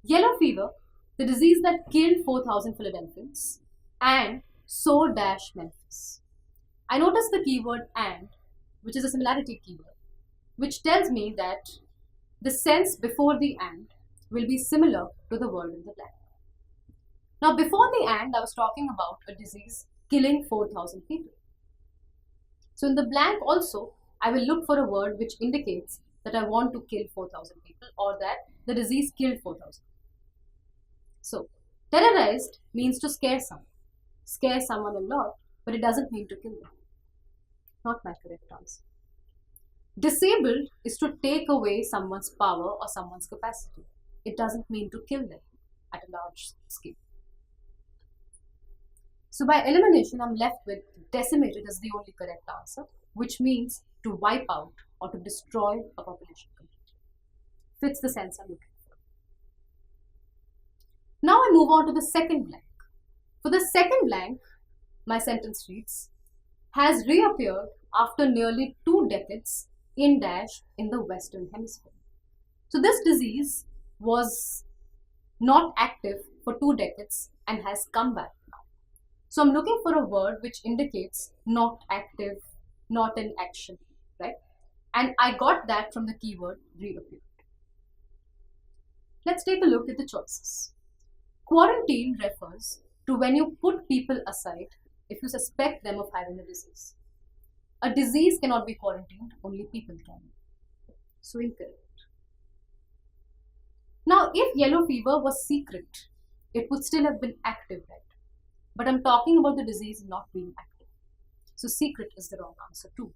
Yellow fever, the disease that killed 4,000 Philadelphians, and so dash Memphis. I noticed the keyword and, which is a similarity keyword, which tells me that the sense before the and will be similar to the word in the blank. Now, before the and, I was talking about a disease killing 4,000 people. So in the blank also, I will look for a word which indicates that I want to kill 4,000 people or that the disease killed 4,000. So, terrorized means to scare someone a lot, but it doesn't mean to kill them. Not my correct answer. Disabled is to take away someone's power or someone's capacity. It doesn't mean to kill them at a large scale. So by elimination, I'm left with decimated as the only correct answer, which means to wipe out or to destroy a population completely. Fits the sense I'm looking for. Now I move on to the second blank. For the second blank, my sentence reads, has reappeared after nearly 2 decades in dash in the Western Hemisphere. So this disease was not active for 2 decades and has come back now. So I'm looking for a word which indicates not active, not in action, right? And I got that from the keyword reappeared. Let's take a look at the choices. Quarantine refers to when you put people aside if you suspect them of having a disease. A disease cannot be quarantined, only people can. So incorrect. Now, if yellow fever was secret, it would still have been active, right? But I'm talking about the disease not being active. So secret is the wrong answer too.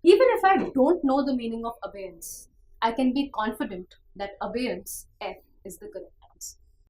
Even if I don't know the meaning of abeyance, I can be confident that abeyance, F, is the correct